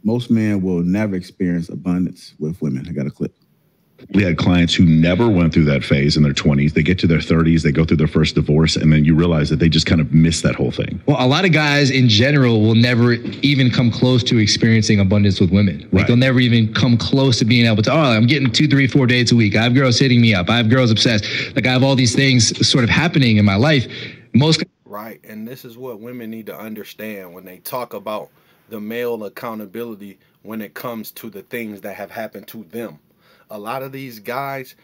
Most men will never experience abundance with women. I got a clip. We had clients who never went through that phase in their 20s. They get to their 30s, they go through their first divorce, and then you realize that they just kind of miss that whole thing. Well, a lot of guys in general will never even come close to experiencing abundance with women. Like Right. they'll never even come close to being able to, oh, I'm getting 2, 3, 4 dates a week. I have girls hitting me up. I have girls obsessed. Like I have all these things sort of happening in my life. Most Right, and this is what women need to understand when they talk about the male accountability when it comes to the things that have happened to them. A lot of these guys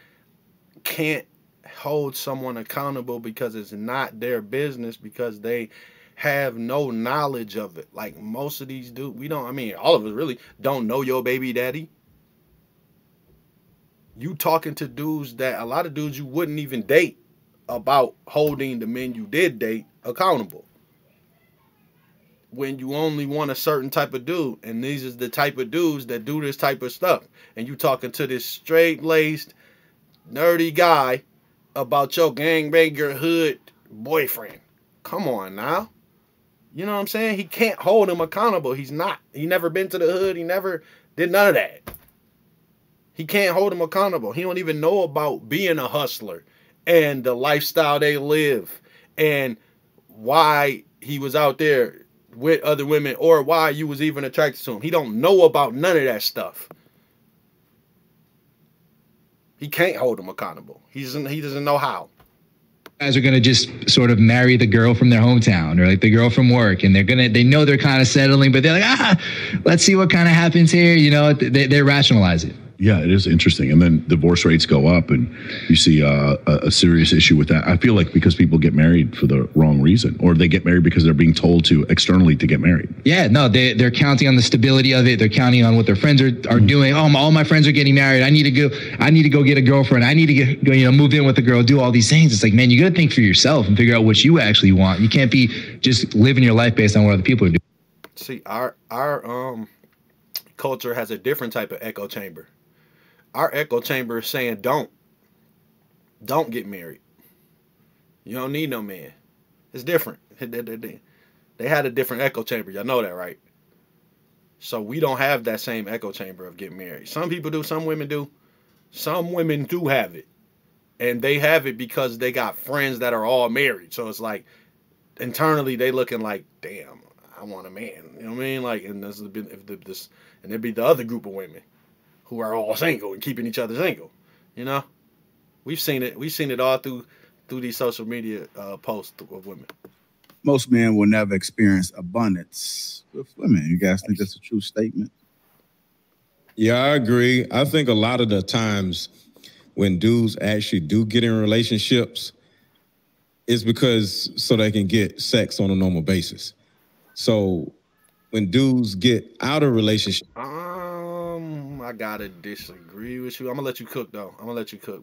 can't hold someone accountable because it's not their business, because they have no knowledge of it. Like most of these dudes, all of us really don't know your baby daddy. You talking to dudes that a lot of dudes you wouldn't even date about holding the men you did date accountable. When you only want a certain type of dude, and these is the type of dudes that do this type of stuff, and you talking to this straight-laced, nerdy guy about your gangbanger hood boyfriend. Come on now. You know what I'm saying? He can't hold him accountable. He's not. He never been to the hood. He never did none of that. He can't hold him accountable. He don't even know about being a hustler and the lifestyle they live and why he was out there with other women or why you was even attracted to him. He don't know about none of that stuff. He can't hold him accountable. He doesn't know how. guys are going to just sort of marry the girl from their hometown or like the girl from work, and they know they're kind of settling, but they're like, let's see what kind of happens here. You know, they rationalize it. Yeah, it is interesting. And then divorce rates go up and you see a serious issue with that. I feel like because people get married for the wrong reason, or they get married because they're being told to externally to get married. Yeah, no, they're counting on the stability of it. They're counting on what their friends are doing. Oh, all my friends are getting married. I need to go get a girlfriend. I need to go move in with a girl, do all these things. It's like, man, you got to think for yourself and figure out what you actually want. You can't be just living your life based on what other people are doing. See, our culture has a different type of echo chamber. Our echo chamber is saying don't get married. You don't need no man. It's different. They had a different echo chamber. Y'all know that, right? So we don't have that same echo chamber of getting married. Some people do. Some women do. Some women do have it. And they have it because they got friends that are all married. So it's like internally they looking like, damn, I want a man. You know what I mean? Like, and there'd be the other group of women who are all single and keeping each other single. You know, we've seen it all through these social media posts of women. Most men will never experience abundance with women. You guys think that's a true statement? Yeah, I agree. I think a lot of the times when dudes actually do get in relationships, it's because so they can get sex on a normal basis. So when dudes get out of relationship, I gotta disagree with you. I'm gonna let you cook though.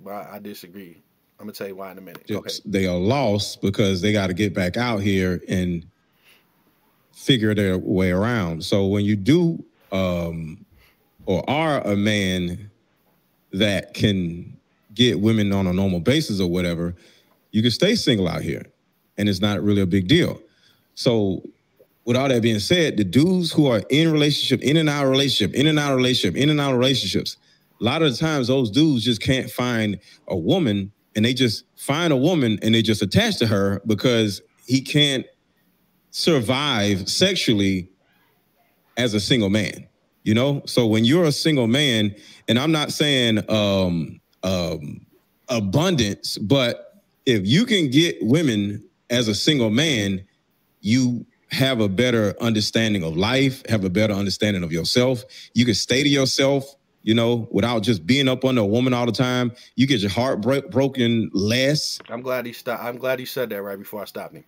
But I disagree. I'm gonna tell you why in a minute. Go ahead. They are lost because they got to get back out here and figure their way around. So when you do or are a man that can get women on a normal basis or whatever, you can stay single out here and it's not really a big deal. So with all that being said, the dudes who are in relationship, in and out of relationship, in and out of relationship, in and out of relationships, a lot of the times those dudes just can't find a woman, and they just find a woman and they just attach to her because he can't survive sexually as a single man, you know? So when you're a single man, and I'm not saying abundance, but if you can get women as a single man, you have a better understanding of life, have a better understanding of yourself. You can stay to yourself, you know, without just being up under a woman all the time. You get your heart broken less. I'm glad he said that right before I stopped him.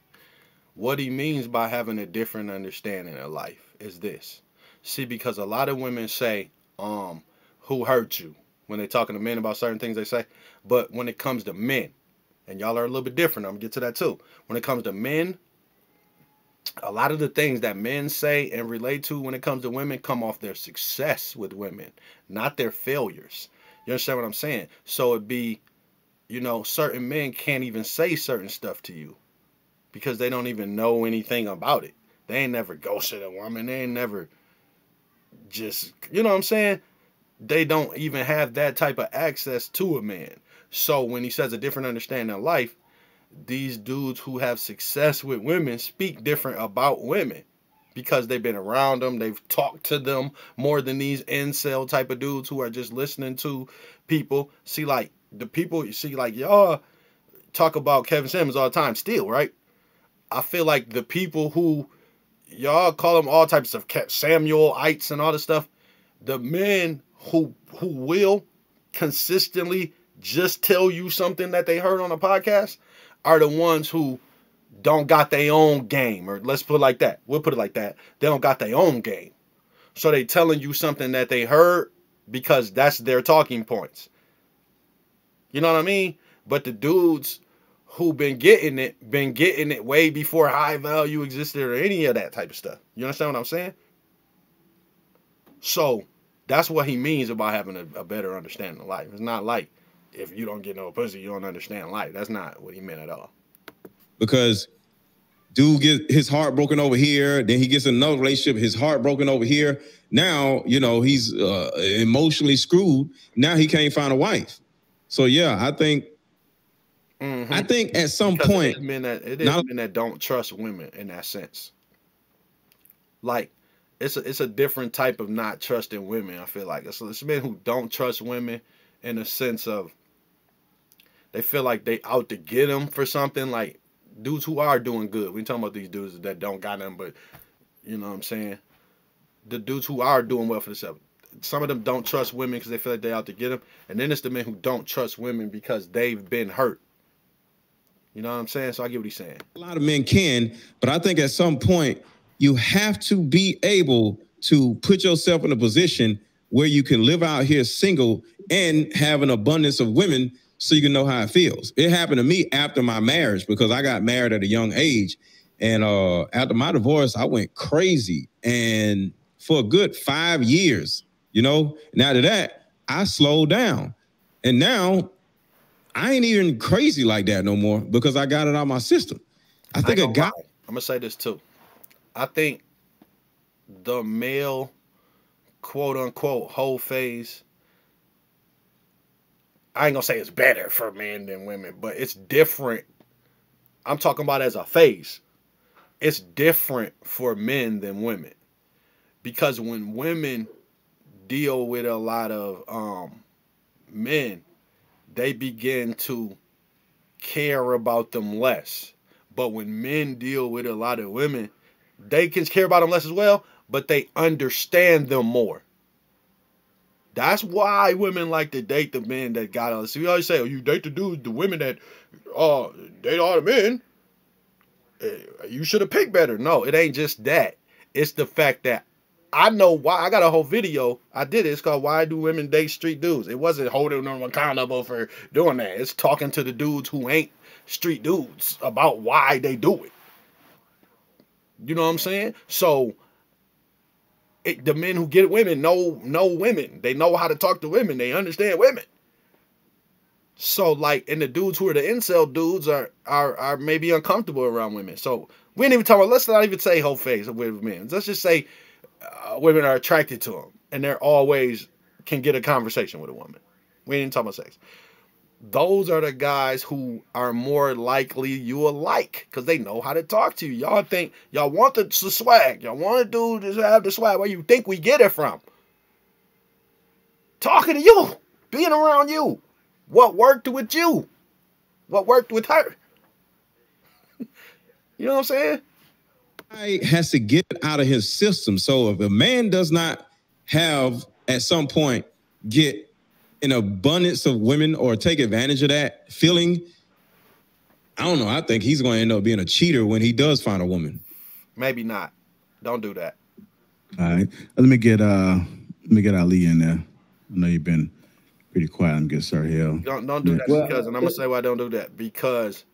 What he means by having a different understanding of life is this. See, because a lot of women say, who hurt you? When they're talking to men about certain things they say. But when it comes to men, and y'all are a little bit different, I'm going to get to that too. When it comes to men, a lot of the things that men say and relate to when it comes to women come off their success with women, not their failures. You understand what I'm saying? So it'd be, you know, certain men can't even say certain stuff to you because they don't even know anything about it. They ain't never ghosted a woman. They ain't never just, you know what I'm saying? They don't even have that type of access to a man. So when he says a different understanding of life, these dudes who have success with women speak different about women because they've been around them. They've talked to them more than these incel type of dudes who are just listening to people. See, like, the people, you see, like, y'all talk about Kevin Samuels all the time still, right? I feel like the people who, y'all call them all types of Samuelites and all this stuff, the men who will consistently just tell you something that they heard on a podcast are the ones who don't got their own game, or let's put it like that. We'll put it like that. They don't got their own game. So they telling you something that they heard because that's their talking points. You know what I mean? But the dudes who been getting it way before high value existed or any of that type of stuff. You understand what I'm saying? So that's what he means about having a better understanding of life. It's not like if you don't get no pussy, you don't understand life. That's not what he meant at all. Because dude get his heart broken over here, then he gets another relationship, his heart broken over here. Now, you know, he's emotionally screwed. Now he can't find a wife. So yeah, I think at some point, it is men that don't trust women in that sense. Like, it's a different type of not trusting women. I feel like it's men who don't trust women in the sense of they feel like they out to get them for something. Like dudes who are doing good. We talking about these dudes that don't got them, but you know what I'm saying. The dudes who are doing well for themselves. Some of them don't trust women because they feel like they out to get them, and then it's the men who don't trust women because they've been hurt. You know what I'm saying? So I get what he's saying. A lot of men can, but I think at some point you have to be able to put yourself in a position where you can live out here single and have an abundance of women so you can know how it feels. It happened to me after my marriage because I got married at a young age. And after my divorce, I went crazy. And for a good 5 years, you know, and after that, I slowed down. And now I ain't even crazy like that no more because I got it out of my system. I think a guy. I'm going to say this too. I think the male, quote unquote, whole phase, I ain't going to say it's better for men than women, but it's different. I'm talking about as a phase. It's different for men than women. Because when women deal with a lot of men, they begin to care about them less. But when men deal with a lot of women, they can care about them less as well, but they understand them more. That's why women like to date the men that got us. We always say, oh, you date the dudes, the women that date all the men. You should have picked better. No, it ain't just that. It's the fact that I know why. I got a whole video. I did it. It's called Why Do Women Date Street Dudes? It wasn't holding them accountable for doing that. It's talking to the dudes who ain't street dudes about why they do it. You know what I'm saying? So the men who get women know women. They know how to talk to women. They understand women. So like, and the dudes who are the incel dudes are maybe uncomfortable around women. So we ain't even talking about, let's not even say whole phase with men. Let's just say women are attracted to them and they're always can get a conversation with a woman. We ain't even talking about sex. Those are the guys who are more likely you will like because they know how to talk to you. Y'all think y'all want the swag. Y'all want to do to have the swag. Where you think we get it from? Talking to you, being around you. What worked with you? What worked with her? You know what I'm saying? He has to get out of his system. So if a man does not have at some point get an abundance of women or take advantage of that feeling, I don't know. I think he's going to end up being a cheater when he does find a woman. Maybe not. Don't do that. All right. Let me get Ali in there. I know you've been pretty quiet. I'm getting started here. Don't do that because, and I'm gonna say why I don't do that, because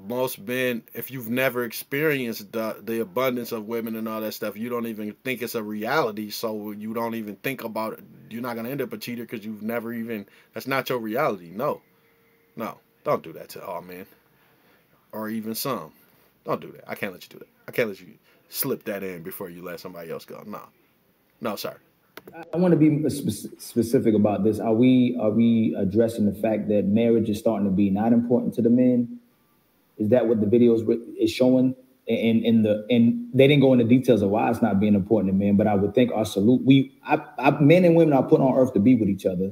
most men, if you've never experienced the abundance of women and all that stuff, you don't even think it's a reality. So you don't even think about it. You're not gonna end up a cheater because you've never even. That's not your reality. No, don't do that to all men, or even some. Don't do that. I can't let you do that. I can't let you slip that in before you let somebody else go. No, sir. I want to be specific about this. Are we addressing the fact that marriage is starting to be not important to the men? Is that what the video is showing? And they didn't go into details of why it's not being important to men, but I would think our salute. Men and women are put on earth to be with each other.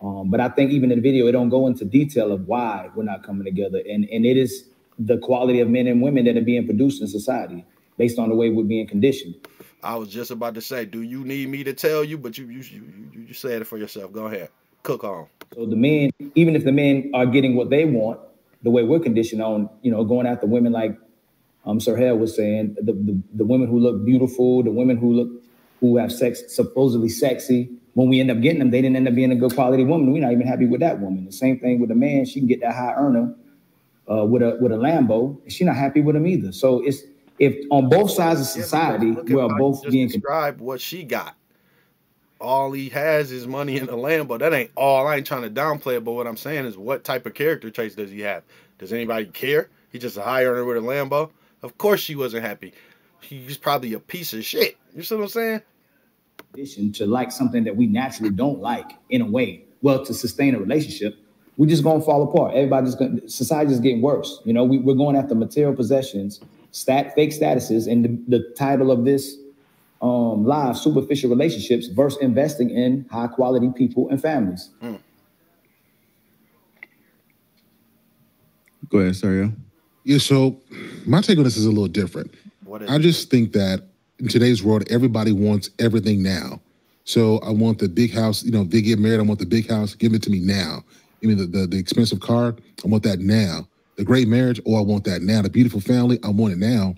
But I think even in the video, it don't go into detail of why we're not coming together. And it is the quality of men and women that are being produced in society based on the way we're being conditioned. I was just about to say, do you need me to tell you? But you said it for yourself. Go ahead. Cook on. So the men, even if the men are getting what they want, the way we're conditioned on, going after women like Sir Hale was saying, the women who look beautiful, the women who have sex, supposedly sexy. When we end up getting them, they didn't end up being a good quality woman. We're not even happy with that woman. The same thing with a man. She can get that high earner with a Lambo, and she's not happy with him either. So if on both sides of society, we're both being described what she got. All he has is money in a Lambo. That ain't all. I ain't trying to downplay it, but what I'm saying is, what type of character traits does he have? Does anybody care? He's just a high earner with a Lambo. Of course she wasn't happy. He's probably a piece of shit. You see what I'm saying? To like something that we naturally don't like in a way. Well, to sustain a relationship, we're just gonna fall apart. Society's getting worse. We're going after material possessions, fake statuses, and the title of this live, superficial relationships versus investing in high quality people and families. Go ahead, Sario. Yeah, so my take on this is a little different. I just think that in today's world, everybody wants everything now. So I want the big house, they get married, I want the big house, give it to me now. I mean, the expensive car, I want that now. The great marriage, I want that now. The beautiful family, I want it now.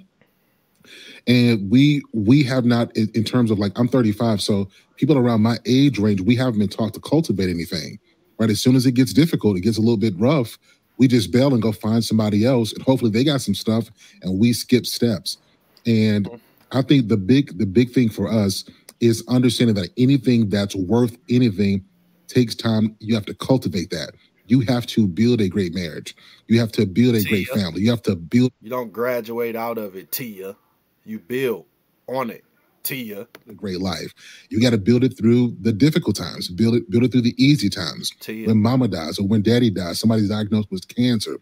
And we have not, in terms of I'm 35, so people around my age range, we haven't been taught to cultivate anything, right? As soon as it gets difficult, it gets a little bit rough, we just bail and go find somebody else, and hopefully they got some stuff, and we skip steps. And I think the big thing for us is understanding that anything that's worth anything takes time. You have to cultivate that. You have to build a great marriage. You have to build a great family. You have to build. You don't graduate out of it, Tia. You build on it, Tia. A great life. You got to build it through the difficult times. Build it through the easy times. Tia. When mama dies or when daddy dies, somebody's diagnosed with cancer.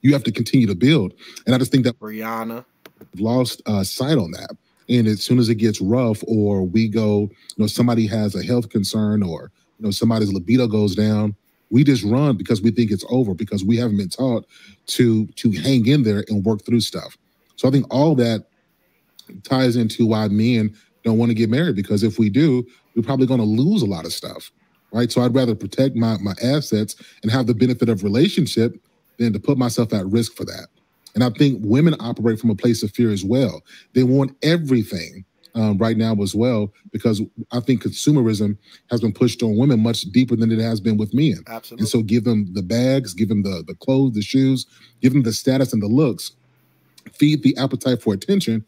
You have to continue to build. And I just think that Rihanna lost sight on that. And as soon as it gets rough, or we go, somebody has a health concern, or somebody's libido goes down, we just run because we think it's over, because we haven't been taught to hang in there and work through stuff. So I think all that ties into why men don't want to get married, because if we do, we're probably going to lose a lot of stuff, right? So I'd rather protect my assets and have the benefit of relationship than to put myself at risk for that. And I think women operate from a place of fear as well. They want everything right now as well, because I think consumerism has been pushed on women much deeper than it has been with men. Absolutely. And so give them the bags, give them the clothes, the shoes, give them the status and the looks, feed the appetite for attention.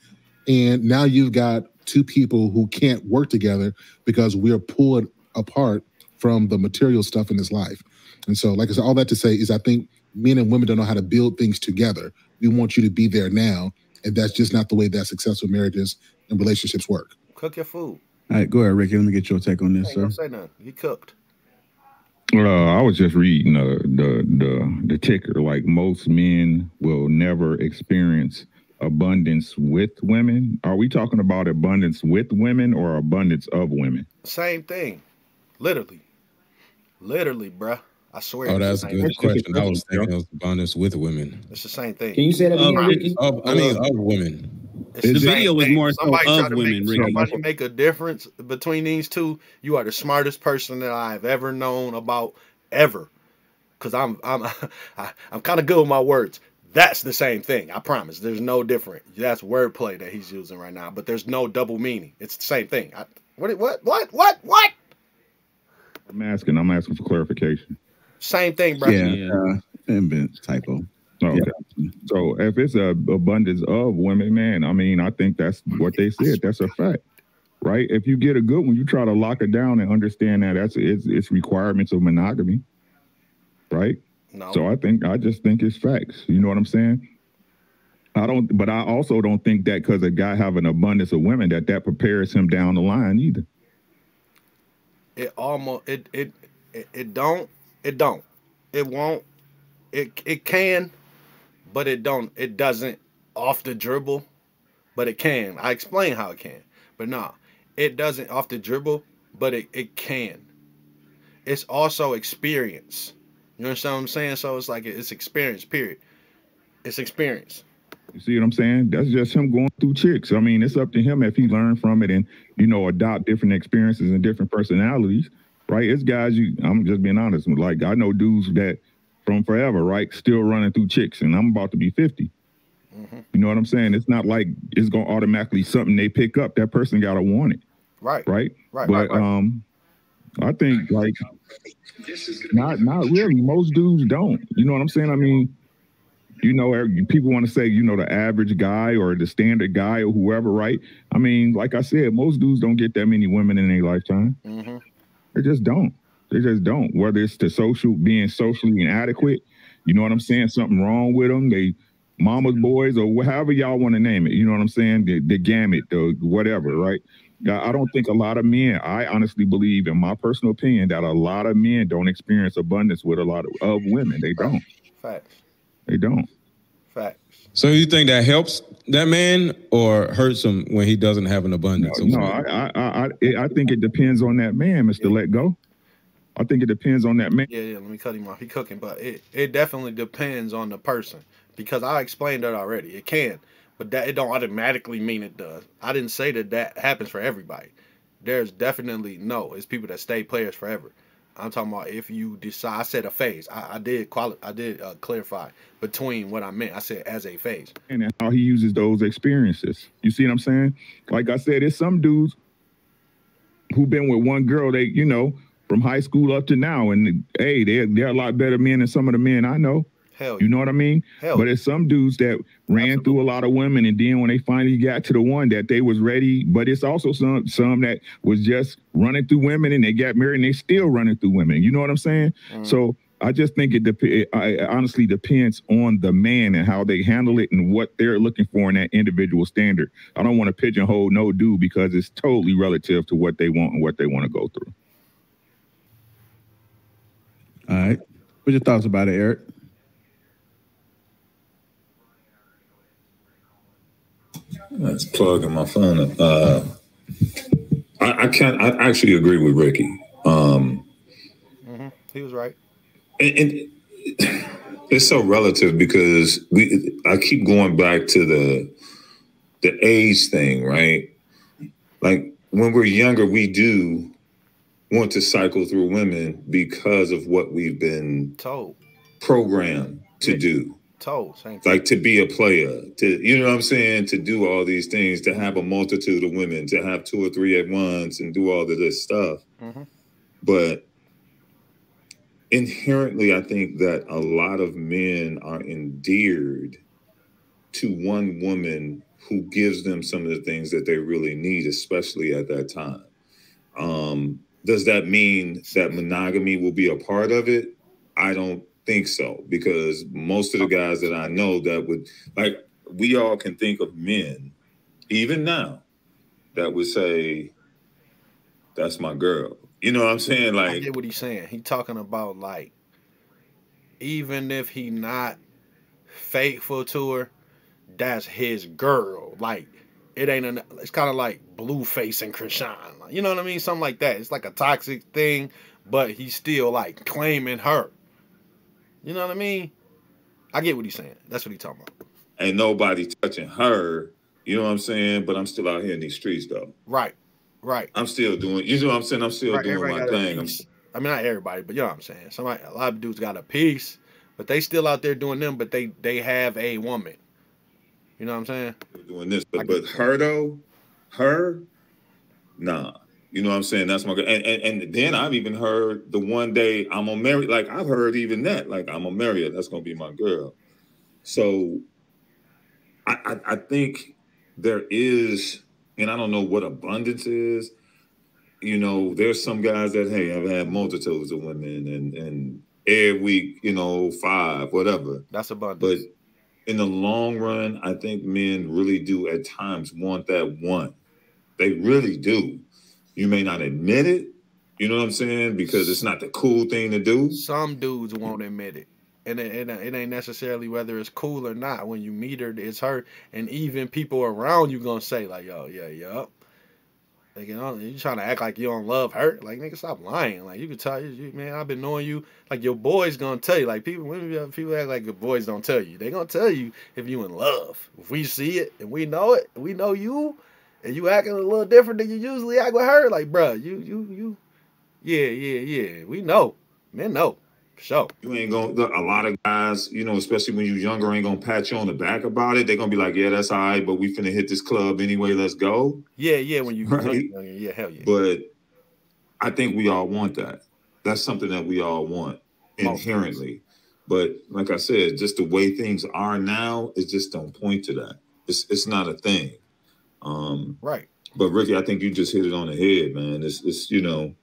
And now you've got two people who can't work together because we're pulled apart from the material stuff in this life. And so, like I said, all that to say is I think men and women don't know how to build things together. We want you to be there now, and that's just not the way that successful marriages and relationships work. Cook your food. All right, go ahead, Ricky. Let me get your take on this, sir. Don't say nothing. He cooked. I was just reading the ticker. Like, most men will never experience abundance with women. Are we talking about abundance with women or abundance of women? Same thing. Literally, bruh. I swear. Oh, that's a good question. I was thinking of abundance with women. It's the same thing. Can you say that again, Ricky? Of women. The video was more so of women, Ricky. Somebody make a difference between these two. You are the smartest person that I've ever known about ever. Because I'm kind of good with my words. That's the same thing. I promise. There's no different. That's wordplay that he's using right now. But there's no double meaning. It's the same thing. What? I'm asking for clarification. Same thing, bro. Yeah. Typo. Okay. Yeah. So if it's a abundance of women, man, I mean, I think that's what they said. That's a fact, right? If you get a good one, you try to lock it down and understand that it's requirements of monogamy, right? No. So I just think it's facts. You know what I'm saying? But I also don't think that because a guy have an abundance of women that prepares him down the line either. It almost it don't. It won't. It can, but it don't. It doesn't off the dribble, but it can. I explain how it can, but no, it doesn't off the dribble, but it can. It's also experience. You understand what I'm saying? So it's like it's experience. Period. It's experience. You see what I'm saying? That's just him going through chicks. I mean, it's up to him if he learned from it and, you know, adopt different experiences and different personalities, right? It's guys, I'm just being honest, like I know dudes that from forever, right, still running through chicks, and I'm about to be 50. Mm-hmm. You know what I'm saying? It's not like it's going to automatically something they pick up. That person got to want it. Right. But I think like not really. Most dudes don't. You know what I'm saying? I mean, you know, people want to say, you know, the average guy or the standard guy or whoever, right? I mean, like I said, most dudes don't get that many women in their lifetime. Mm-hmm. They just don't. Whether it's being socially inadequate, you know what I'm saying? Something wrong with them. They mama's boys or however y'all want to name it. You know what I'm saying? The gamut, the whatever, right? I don't think a lot of men, I honestly believe in my personal opinion that a lot of men don't experience abundance with a lot of women. They don't. Facts. They don't. Facts. So you think that helps that man or hurts him when he doesn't have an abundance? No, I think it depends on that man, Mr. Let Go. I think it depends on that man. Yeah, let me cut him off. He cooking, but it definitely depends on the person because I explained that already. It can, but that it don't automatically mean it does. I didn't say that happens for everybody. There's definitely it's people that stay players forever. I'm talking about if you decide. I said a phase. I did clarify between what I meant. I said as a phase. And how he uses those experiences. You see what I'm saying? Like I said, there's some dudes who've been with one girl. They, you know, from high school up to now, and hey, they're a lot better men than some of the men I know. Hell yeah. You know what I mean? But there's some dudes that ran through a lot of women, and then when they finally got to the one that they was ready, but it's also some that was just running through women, and they got married, and they still running through women. You know what I'm saying? So I just think it honestly depends on the man and how they handle it and what they're looking for in that individual standard. I don't want to pigeonhole no dude because it's totally relative to what they want and what they want to go through. All right. What's your thoughts about it, Eric? Let's plug in my phone. I actually agree with Ricky. He was right. And it's so relative because I keep going back to the age thing, right? Like when we're younger, we do want to cycle through women because of what we've been programmed to do. Like to be a player, you know what I'm saying? To do all these things, to have a multitude of women, to have 2 or 3 at once and do all of this stuff. Mm-hmm. But inherently, I think that a lot of men are endeared to one woman who gives them some of the things that they really need, especially at that time. Does that mean that monogamy will be a part of it? I don't think so, because most of the guys that I know that would, like, we all can think of men, even now, that would say, that's my girl. You know what I'm saying? Like, I get what he's saying. He talking about, like, even if he not faithful to her, that's his girl. Like, it's kind of like Blueface and Krishan. You know what I mean? Something like that. It's like a toxic thing, but he's still, like, claiming her. You know what I mean? I get what he's saying. That's what he's talking about. Ain't nobody touching her. You know what I'm saying? But I'm still out here in these streets, though. Right. I'm still doing, you know what I'm saying? I'm still doing my thing. I mean, not everybody, but you know what I'm saying. A lot of dudes got a piece, but they still out there doing them, but they have a woman. You know what I'm saying? They're doing this, but her though, nah. You know what I'm saying? That's my girl. And then I've even heard the one day I'm gonna marry. Like I've heard even that. Like I'm gonna marry her. That's gonna be my girl. So I think there is, and I don't know what abundance is. You know, there's some guys that have had multitudes of women and every week, 5, whatever. That's abundance. in the long run, I think men really do at times want that one. They really do. You may not admit it, you know what I'm saying? Because it's not the cool thing to do. Some dudes won't admit it. And it ain't necessarily whether it's cool or not. When you meet her, it's her. And even people around you gonna say, like, yo, yeah, yup. Like, you know, you trying to act like you don't love her. Like, nigga, stop lying. Like, you can tell you, man, I've been knowing you. Like, your boys gonna tell you. Like, people act like your boys don't tell you. They gonna tell you if you in love. If we see it and we know it, and we know you, and you acting a little different than you usually act with her, like, bruh, yeah. We know. Men know. For sure. You ain't gonna, a lot of guys, you know, especially when you're younger, ain't gonna pat you on the back about it. They're gonna be like, yeah, that's all right, but we finna hit this club anyway, let's go. Yeah, when you right? Yeah, hell yeah. But I think we all want that. That's something that we all want inherently. But like I said, just the way things are now, it just don't point to that. It's not a thing. Right. But Ricky, I think you just hit it on the head, man. It's you know,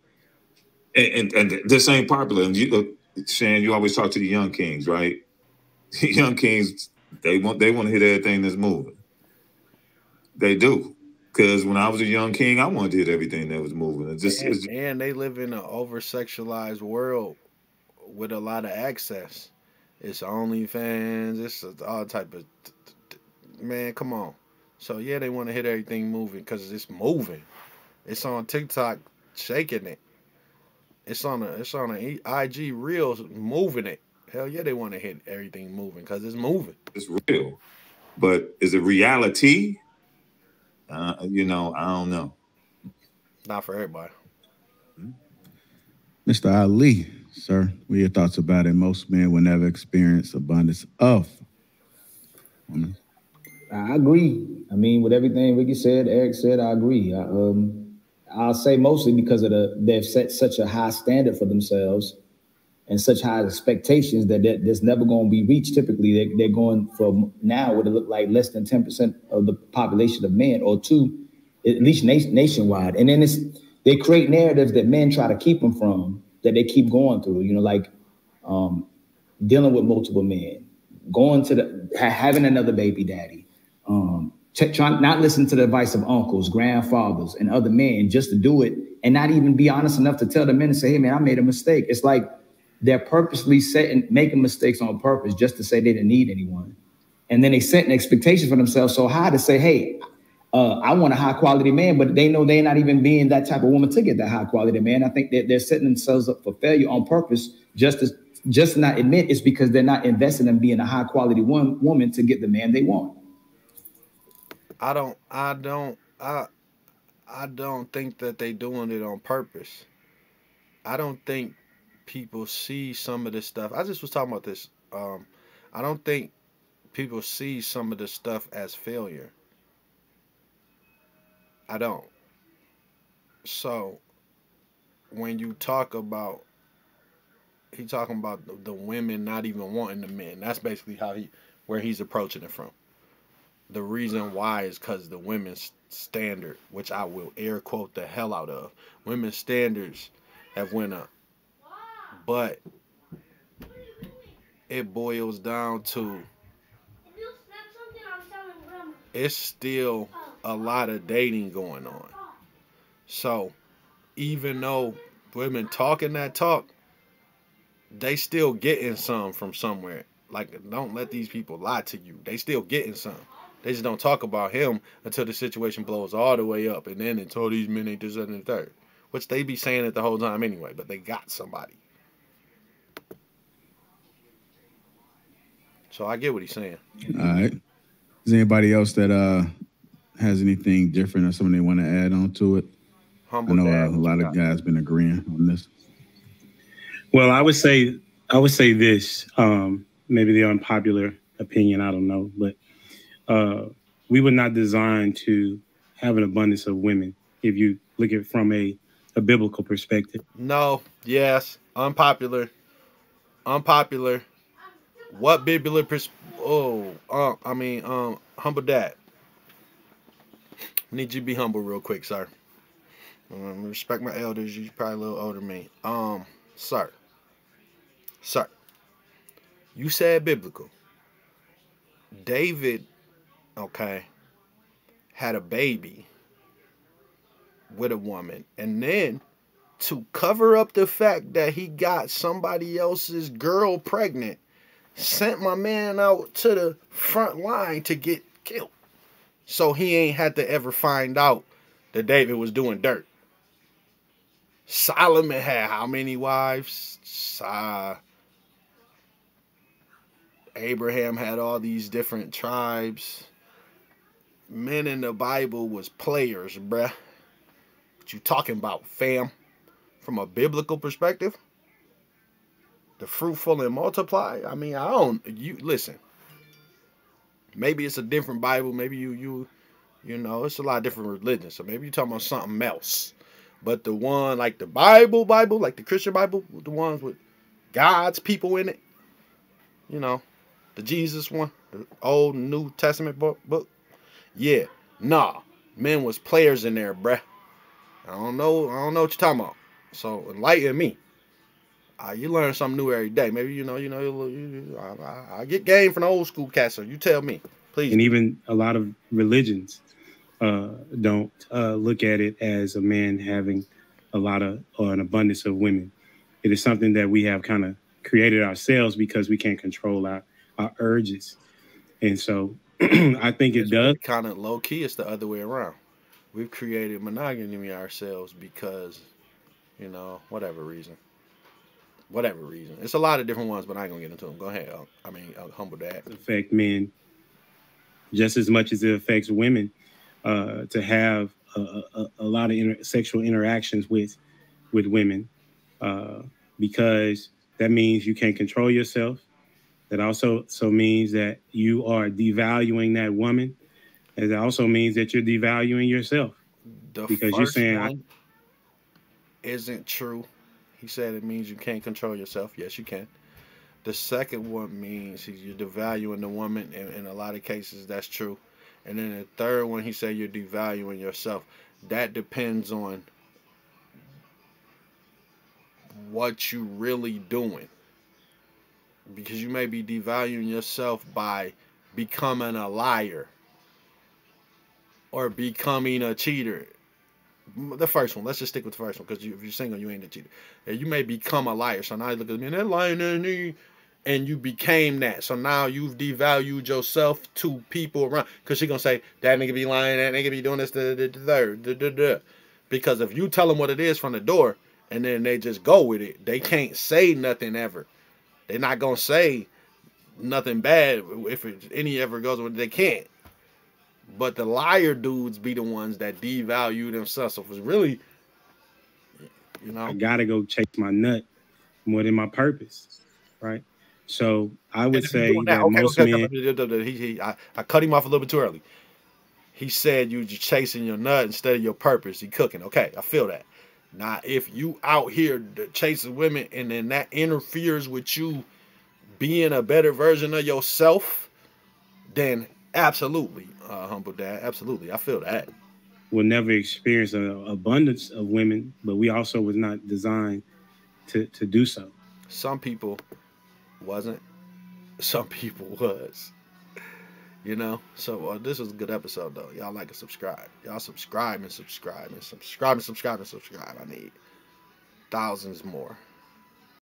and this ain't popular. And you, Shan, you always talk to the young kings, right? The young kings, they want to hit everything that's moving. They do. Because when I was a young king, I wanted to hit everything that was moving. And they live in an over-sexualized world with a lot of access. It's OnlyFans. It's all type of... Man, come on. So, yeah, they want to hit everything moving because it's moving. It's on TikTok shaking it. It's on a IG Reels moving it. Hell yeah, they want to hit everything moving because it's moving. It's real. But is it reality? You know, I don't know. Not for everybody. Mr. Ali, sir, what are your thoughts about it? Most men will never experience abundance of women. I agree. I mean, with everything Ricky said, Eric said, I agree. I'll say mostly because of they've set such a high standard for themselves and such high expectations that there's never going to be reached. Typically, they're going for now what it look like less than 10% of the population of men, or two, at least nationwide. And then they create narratives that men try to keep them from, that they keep going through. You know, like dealing with multiple men, going to having another baby daddy, trying not listen to the advice of uncles, grandfathers, and other men just to do it, and not even be honest enough to tell the men and say, "Hey, man, I made a mistake." It's like they're purposely making mistakes on purpose just to say they didn't need anyone, and then they set an expectation for themselves so high to say, "Hey, I want a high quality man," but they know they're not even being that type of woman to get that high quality man. I think that they're setting themselves up for failure on purpose, just to not admit it's because they're not investing in being a high quality woman to get the man they want. I don't think that they doing it on purpose. I don't think people see some of this stuff. I just was talking about this. I don't think people see some of this stuff as failure. I don't. So when you talk about, he's talking about the women not even wanting the men. That's basically where he's approaching it from. The reason why is because the women's standard, which I will air quote the hell out of, women's standards have went up. But it boils down to, it's still a lot of dating going on. So even though women talking that talk, they still getting some from somewhere. Like, don't let these people lie to you. They still getting some. They just don't talk about him until the situation blows all the way up. And then it's all these men ain't this, that, and the third. Which they be saying it the whole time anyway, but they got somebody. So I get what he's saying. All right. Is anybody else that has anything different or something they want to add on to it? I know a lot of guys been agreeing on this. Well, I would say this, maybe the unpopular opinion, I don't know, but we were not designed to have an abundance of women if you look at it from a biblical perspective. No, yes, unpopular. What biblical humble dad. Need you to be humble real quick, sir. Respect my elders. You're probably a little older than me. Sir. You said biblical. David, okay, had a baby with a woman, and then to cover up the fact that he got somebody else's girl pregnant, sent my man out to the front line to get killed. So he ain't had to ever find out that David was doing dirt. Solomon had how many wives? Abraham had all these different tribes. Men in the Bible was players, bruh. What you talking about, fam? From a biblical perspective? The fruitful and multiply? I mean, listen. Maybe it's a different Bible. Maybe you know, it's a lot of different religions. So maybe you're talking about something else. But the one, like the Bible, like the Christian Bible, the ones with God's people in it, you know, the Jesus one, the Old and New Testament book. Yeah, nah, men was players in there, bruh. I don't know what you're talking about. So enlighten me. You learn something new every day. Maybe I get game from the old school cats. So you tell me, please. And even a lot of religions don't look at it as a man having a lot of or an abundance of women. It is something that we have kind of created ourselves because we can't control our urges. And so I think it does. Kind of low key, it's the other way around. We've created monogamy ourselves because, you know, whatever reason. It's a lot of different ones, but I ain't gonna get into them. Go ahead. I'll humble that. Affect men just as much as it affects women to have a lot of sexual interactions with women because that means you can't control yourself. That also means that you are devaluing that woman. And it also means that you're devaluing yourself. Because you're saying isn't true. He said it means you can't control yourself. Yes, you can. The second one means you're devaluing the woman. In a lot of cases, that's true. And then the third one, he said you're devaluing yourself. That depends on what you really doing. Because you may be devaluing yourself by becoming a liar or becoming a cheater. The first one, let's just stick with the first one, because if you're single, you ain't a cheater. You may become a liar. So now you look at me, that lying, and you became that. So now you've devalued yourself to people around, because she's gonna say that nigga be lying, that nigga be doing this, the third. Because if you tell them what it is from the door, and then they just go with it, they can't say nothing ever. They're not gonna say nothing bad if any ever goes with it. They can't. But the liar dudes be the ones that devalue themselves. So if it's really, you know, I gotta go chase my nut more than my purpose, right? So I would say that most men. I cut him off a little bit too early. He said you're chasing your nut instead of your purpose. You cooking, okay? I feel that. Now, if you out here chasing women and then that interferes with you being a better version of yourself, then absolutely, humble dad, absolutely, I feel that. We'll never experience an abundance of women, but we also was not designed to do so. Some people wasn't. Some people was. You know? So this was a good episode, though. Y'all like and subscribe. Y'all subscribe and subscribe and subscribe and subscribe and subscribe. I need thousands more.